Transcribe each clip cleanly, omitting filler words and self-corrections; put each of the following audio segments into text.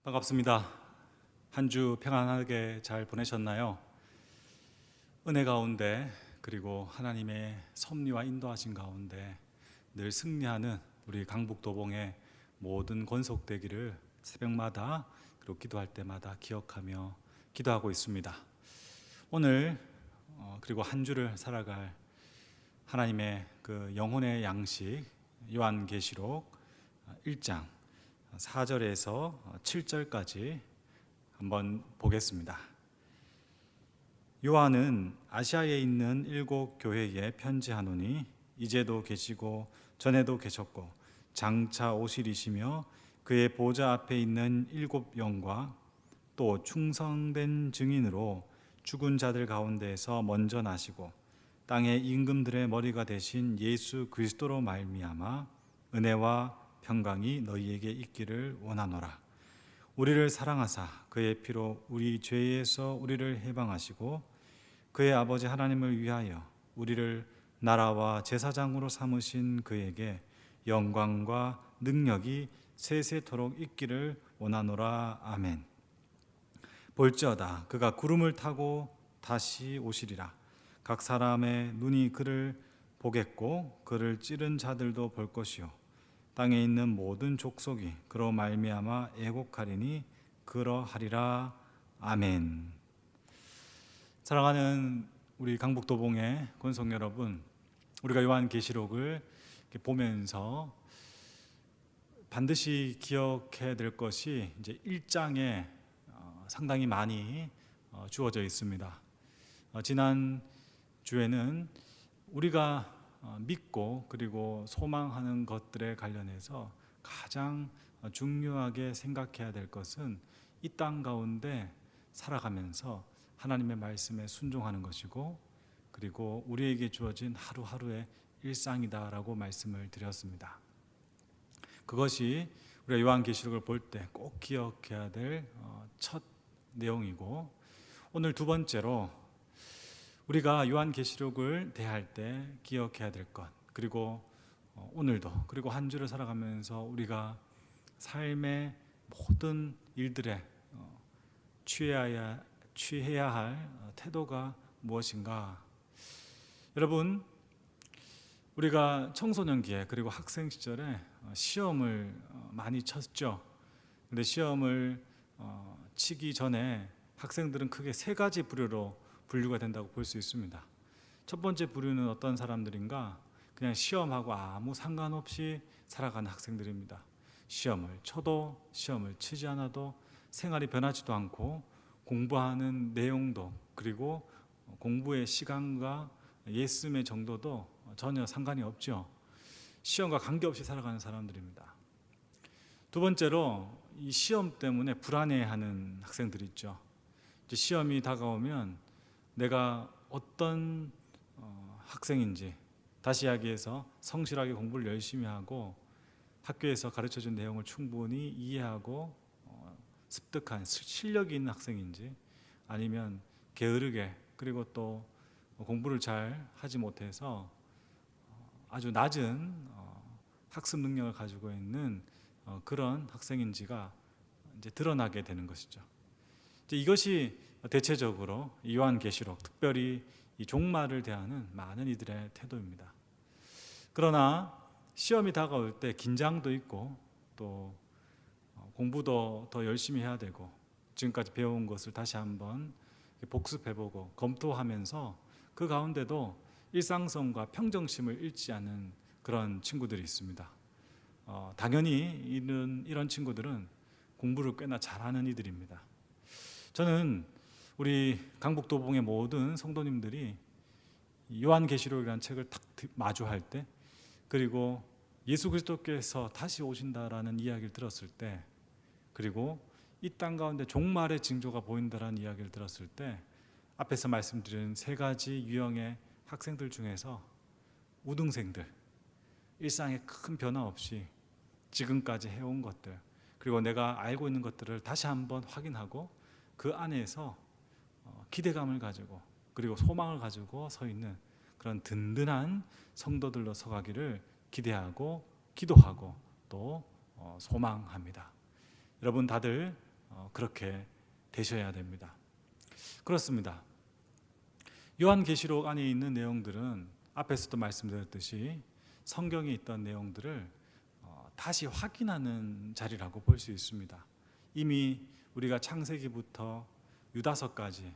반갑습니다. 한 주 평안하게 잘 보내셨나요? 은혜 가운데 그리고 하나님의 섭리와 인도하신 가운데 늘 승리하는 우리 강북도봉의 모든 권속되기를 새벽마다 그리고 기도할 때마다 기억하며 기도하고 있습니다. 오늘 그리고 한 주를 살아갈 하나님의 그 영혼의 양식 요한계시록 1장 4절에서 7절까지 한번 보겠습니다. 요한은 아시아에 있는 7교회에 편지하노니 이제도 계시고 전에도 계셨고 장차 오시리시며 그의 보좌 앞에 있는 7영과 또 충성된 증인으로 죽은 자들 가운데에서 먼저 나시고 땅의 임금들의 머리가 되신 예수 그리스도로 말미암아 은혜와 평강이 너희에게 있기를 원하노라. 우리를 사랑하사 그의 피로 우리 죄에서 우리를 해방하시고 그의 아버지 하나님을 위하여 우리를 나라와 제사장으로 삼으신 그에게 영광과 능력이 세세토록 있기를 원하노라. 아멘. 볼지어다 그가 구름을 타고 다시 오시리라. 각 사람의 눈이 그를 보겠고 그를 찌른 자들도 볼 것이요 땅에 있는 모든 족속이 그로 말미암아 애곡하리니 그러하리라. 아멘. 사랑하는 우리 강북도봉의 권속 여러분, 우리가 요한계시록을 보면서 반드시 기억해야 될 것이 이제 1장에 상당히 많이 주어져 있습니다. 지난 주에는 우리가 믿고 그리고 소망하는 것들에 관련해서 가장 중요하게 생각해야 될 것은 이 땅 가운데 살아가면서 하나님의 말씀에 순종하는 것이고 그리고 우리에게 주어진 하루하루의 일상이다라고 말씀을 드렸습니다. 그것이 우리가 요한계시록을 볼 때 꼭 기억해야 될 첫 내용이고, 오늘 두 번째로 우리가 요한계시록을 대할 때 기억해야 될 것, 그리고 오늘도 그리고 한 주를 살아가면서 우리가 삶의 모든 일들에 취해야 할 태도가 무엇인가. 여러분, 우리가 청소년기에 그리고 학생 시절에 시험을 많이 쳤죠. 근데 시험을 치기 전에 학생들은 크게 세 가지 부류로 분류가 된다고 볼 수 있습니다. 첫 번째 부류는 어떤 사람들인가? 그냥 시험하고 아무 상관없이 살아가는 학생들입니다. 시험을 쳐도 시험을 치지 않아도 생활이 변하지도 않고 공부하는 내용도 그리고 공부의 시간과 예습의 정도도 전혀 상관이 없죠. 시험과 관계없이 살아가는 사람들입니다. 두 번째로 이 시험 때문에 불안해하는 학생들이 있죠. 이제 시험이 다가오면 내가 어떤 학생인지, 다시 이야기해서 성실하게 공부를 열심히 하고 학교에서 가르쳐준 내용을 충분히 이해하고 습득한 실력이 있는 학생인지, 아니면 게으르게 그리고 또 공부를 잘 하지 못해서 아주 낮은 학습 능력을 가지고 있는 그런 학생인지가 이제 드러나게 되는 것이죠. 이제 이것이 대체적으로 요한계시록, 특별히 이 종말을 대하는 많은 이들의 태도입니다. 그러나 시험이 다가올 때 긴장도 있고 또 공부도 더 열심히 해야 되고 지금까지 배운 것을 다시 한번 복습해보고 검토하면서 그 가운데도 일상성과 평정심을 잃지 않는 그런 친구들이 있습니다. 당연히 이런 친구들은 공부를 꽤나 잘하는 이들입니다. 저는 우리 강북도봉의 모든 성도님들이 요한계시록이라는 책을 딱 마주할 때, 그리고 예수 그리스도께서 다시 오신다라는 이야기를 들었을 때, 그리고 이 땅 가운데 종말의 징조가 보인다라는 이야기를 들었을 때, 앞에서 말씀드린 세 가지 유형의 학생들 중에서 우등생들, 일상에 큰 변화 없이 지금까지 해온 것들, 그리고 내가 알고 있는 것들을 다시 한번 확인하고 그 안에서 기대감을 가지고 그리고 소망을 가지고 서 있는 그런 든든한 성도들로 서가기를 기대하고 기도하고 또 소망합니다. 여러분 다들 그렇게 되셔야 됩니다. 그렇습니다. 요한계시록 안에 있는 내용들은 앞에서도 말씀드렸듯이 성경에 있던 내용들을 다시 확인하는 자리라고 볼 수 있습니다. 이미 우리가 창세기부터 유다서까지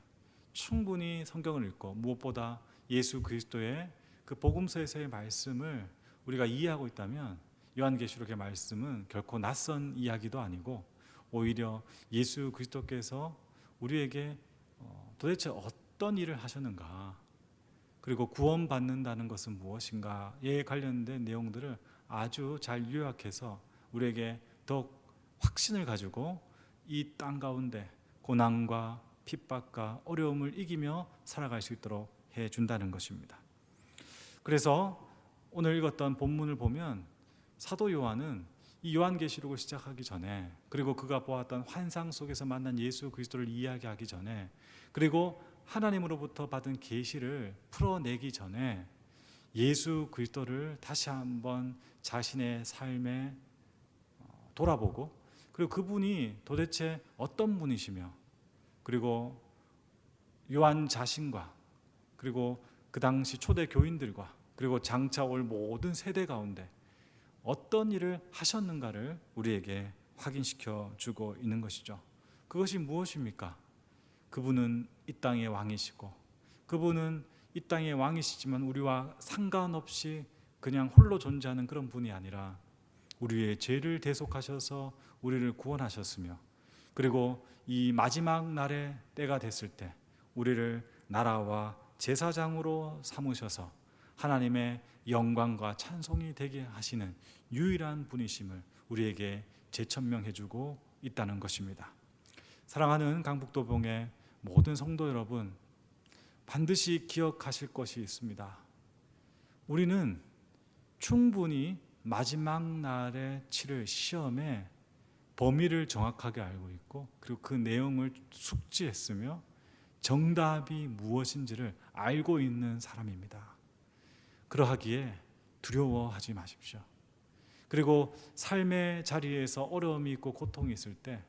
충분히 성경을 읽고 무엇보다 예수 그리스도의 그 복음서에서의 말씀을 우리가 이해하고 있다면 요한계시록의 말씀은 결코 낯선 이야기도 아니고 오히려 예수 그리스도께서 우리에게 도대체 어떤 일을 하셨는가, 그리고 구원받는다는 것은 무엇인가에 관련된 내용들을 아주 잘 요약해서 우리에게 더욱 확신을 가지고 이 땅 가운데 고난과 핍박과 어려움을 이기며 살아갈 수 있도록 해준다는 것입니다. 그래서 오늘 읽었던 본문을 보면 사도 요한은 이 요한계시록을 시작하기 전에, 그리고 그가 보았던 환상 속에서 만난 예수 그리스도를 이야기하기 전에, 그리고 하나님으로부터 받은 계시를 풀어내기 전에 예수 그리스도를 다시 한번 자신의 삶에 돌아보고, 그리고 그분이 도대체 어떤 분이시며, 그리고 요한 자신과, 그리고 그 당시 초대 교인들과, 그리고 장차 올 모든 세대 가운데 어떤 일을 하셨는가를 우리에게 확인시켜 주고 있는 것이죠. 그것이 무엇입니까? 그분은 이 땅의 왕이시고, 그분은 이 땅의 왕이시지만 우리와 상관없이 그냥 홀로 존재하는 그런 분이 아니라 우리의 죄를 대속하셔서 우리를 구원하셨으며, 그리고 이 마지막 날의 때가 됐을 때 우리를 나라와 제사장으로 삼으셔서 하나님의 영광과 찬송이 되게 하시는 유일한 분이심을 우리에게 재천명해 주고 있다는 것입니다. 사랑하는 강북도봉의 모든 성도 여러분, 반드시 기억하실 것이 있습니다. 우리는 충분히 마지막 날에 치를 시험의 범위를 정확하게 알고 있고, 그리고 그 내용을 숙지했으며 정답이 무엇인지를 알고 있는 사람입니다. 그러하기에 두려워하지 마십시오. 그리고 삶의 자리에서 어려움이 있고 고통이 있을 때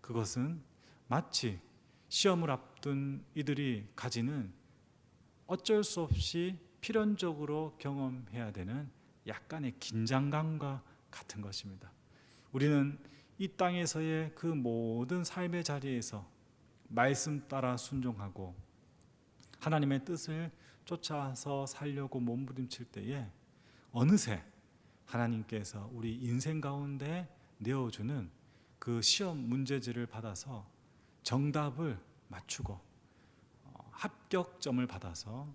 그것은 마치 시험을 앞둔 이들이 가지는 어쩔 수 없이 필연적으로 경험해야 되는 약간의 긴장감과 같은 것입니다. 우리는 이 땅에서의 그 모든 삶의 자리에서 말씀 따라 순종하고 하나님의 뜻을 쫓아서 살려고 몸부림칠 때에 어느새 하나님께서 우리 인생 가운데 내어주는 그 시험 문제지를 받아서 정답을 맞추고 합격점을 받아서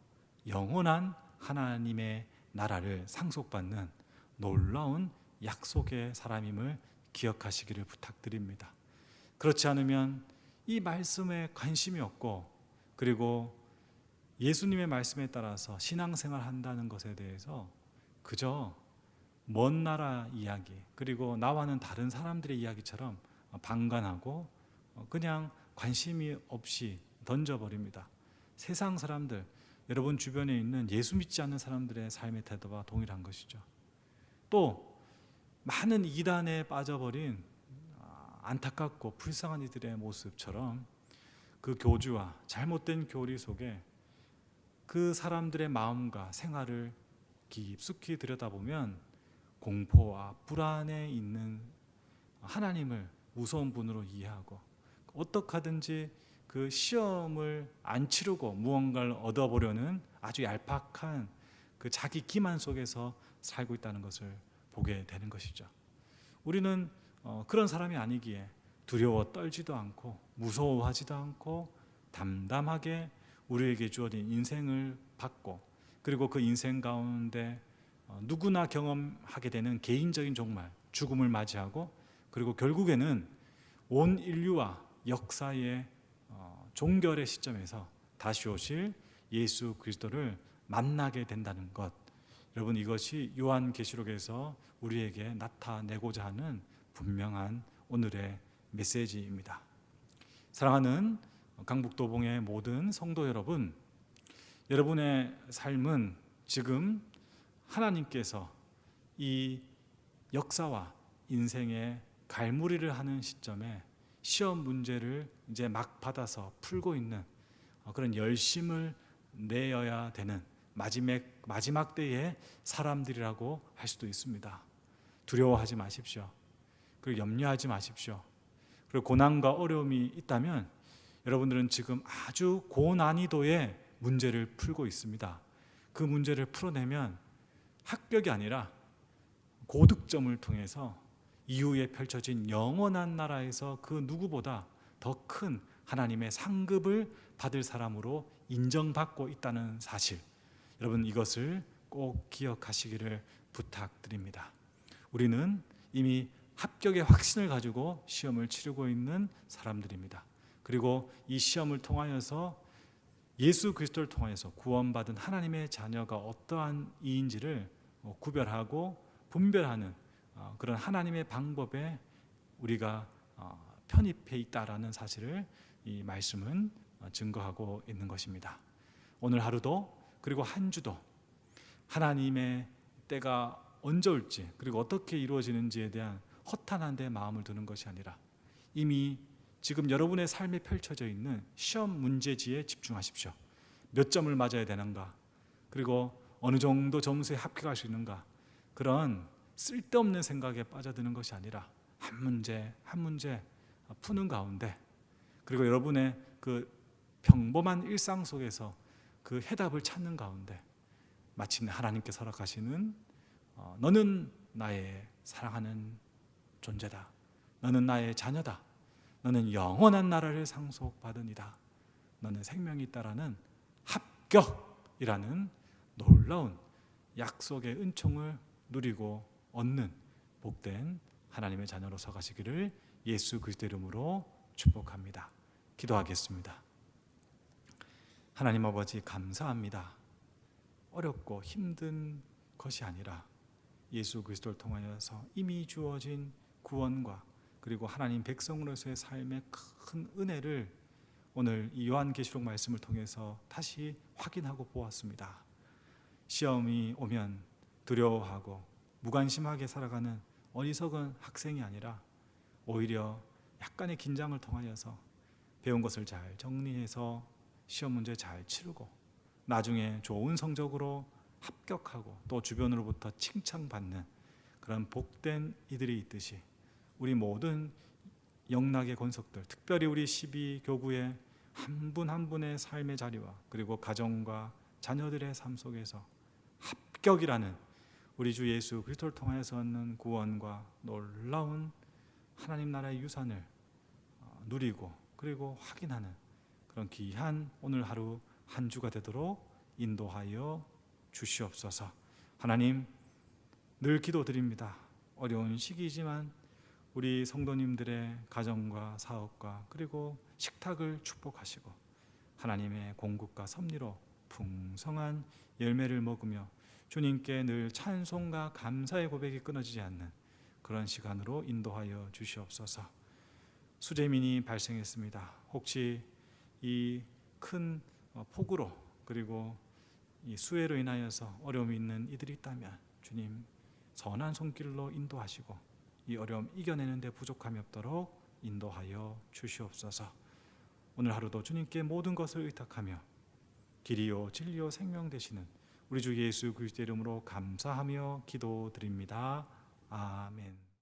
영원한 하나님의 나라를 상속받는 놀라운 약속의 사람임을 기억하시기를 부탁드립니다. 그렇지 않으면 이 말씀에 관심이 없고, 그리고 예수님의 말씀에 따라서 신앙생활 한다는 것에 대해서 그저 먼 나라 이야기, 그리고 나와는 다른 사람들의 이야기처럼 방관하고 그냥 관심이 없이 던져버립니다. 세상 사람들, 여러분 주변에 있는 예수 믿지 않는 사람들의 삶의 태도와 동일한 것이죠. 또 많은 이단에 빠져버린 안타깝고 불쌍한 이들의 모습처럼 그 교주와 잘못된 교리 속에 그 사람들의 마음과 생활을 깊숙이 들여다보면 공포와 불안에 있는 하나님을 무서운 분으로 이해하고 어떻게 하든지 그 시험을 안 치르고 무언가를 얻어보려는 아주 얄팍한 그 자기 기만 속에서 살고 있다는 것을 보게 되는 것이죠. 우리는 그런 사람이 아니기에 두려워 떨지도 않고 무서워하지도 않고 담담하게 우리에게 주어진 인생을 받고, 그리고 그 인생 가운데 누구나 경험하게 되는 개인적인 종말, 죽음을 맞이하고, 그리고 결국에는 온 인류와 역사의 종결의 시점에서 다시 오실 예수 그리스도를 만나게 된다는 것, 여러분 이것이 요한계시록에서 우리에게 나타내고자 하는 분명한 오늘의 메시지입니다. 사랑하는 강북도봉의 모든 성도 여러분, 여러분의 삶은 지금 하나님께서 이 역사와 인생의 갈무리를 하는 시점에 시험 문제를 이제 막 받아서 풀고 있는 그런 열심을 내어야 되는 마지막 때의 사람들이라고 할 수도 있습니다. 두려워하지 마십시오. 그리고 염려하지 마십시오. 그리고 고난과 어려움이 있다면 여러분들은 지금 아주 고난이도의 문제를 풀고 있습니다. 그 문제를 풀어내면 합격이 아니라 고득점을 통해서 이후에 펼쳐진 영원한 나라에서 그 누구보다 더 큰 하나님의 상급을 받을 사람으로 인정받고 있다는 사실, 여러분 이것을 꼭 기억하시기를 부탁드립니다. 우리는 이미 합격의 확신을 가지고 시험을 치르고 있는 사람들입니다. 그리고 이 시험을 통하여서 예수 그리스도를 통해서 구원받은 하나님의 자녀가 어떠한 이인지를 구별하고 분별하는 그런 하나님의 방법에 우리가 편입해 있다라는 사실을 이 말씀은 증거하고 있는 것입니다. 오늘 하루도 그리고 한 주도 하나님의 때가 언제 올지 그리고 어떻게 이루어지는지에 대한 허탄한 데 마음을 두는 것이 아니라 이미 지금 여러분의 삶에 펼쳐져 있는 시험 문제지에 집중하십시오. 몇 점을 맞아야 되는가, 그리고 어느 정도 점수에 합격할 수 있는가, 그런 쓸데없는 생각에 빠져드는 것이 아니라 한 문제 한 문제 푸는 가운데, 그리고 여러분의 그 평범한 일상 속에서 그 해답을 찾는 가운데 마침내 하나님께서 허락하시는 너는 나의 사랑하는 존재다, 너는 나의 자녀다, 너는 영원한 나라를 상속받으니라, 너는 생명이 있다라는 합격이라는 놀라운 약속의 은총을 누리고 얻는 복된 하나님의 자녀로서 가시기를 예수 그리스도 이름으로 축복합니다. 기도하겠습니다. 하나님 아버지 감사합니다. 어렵고 힘든 것이 아니라 예수 그리스도를 통하여서 이미 주어진 구원과 그리고 하나님 백성으로서의 삶의 큰 은혜를 오늘 이 요한계시록 말씀을 통해서 다시 확인하고 보았습니다. 시험이 오면 두려워하고 무관심하게 살아가는 어리석은 학생이 아니라 오히려 약간의 긴장을 통하여서 배운 것을 잘 정리해서 시험 문제 잘 치르고 나중에 좋은 성적으로 합격하고 또 주변으로부터 칭찬받는 그런 복된 이들이 있듯이 우리 모든 영락의 권속들, 특별히 우리 12교구의 한 분 한 분의 삶의 자리와 그리고 가정과 자녀들의 삶 속에서 합격이라는 우리 주 예수 그리스도를 통하여서 얻는 구원과 놀라운 하나님 나라의 유산을 누리고 그리고 확인하는 그런 귀한 오늘 하루 한 주가 되도록 인도하여 주시옵소서. 하나님 늘 기도드립니다. 어려운 시기이지만 우리 성도님들의 가정과 사업과 그리고 식탁을 축복하시고 하나님의 공급과 섭리로 풍성한 열매를 먹으며 주님께 늘 찬송과 감사의 고백이 끊어지지 않는 그런 시간으로 인도하여 주시옵소서. 수재민이 발생했습니다. 혹시 이 큰 폭우로 그리고 이 수해로 인하여서 어려움이 있는 이들이 있다면 주님 선한 손길로 인도하시고 이 어려움 이겨내는 데 부족함이 없도록 인도하여 주시옵소서. 오늘 하루도 주님께 모든 것을 의탁하며 길이요 진리요 생명 되시는 우리 주 예수 그리스도의 이름으로 감사하며 기도드립니다. 아멘.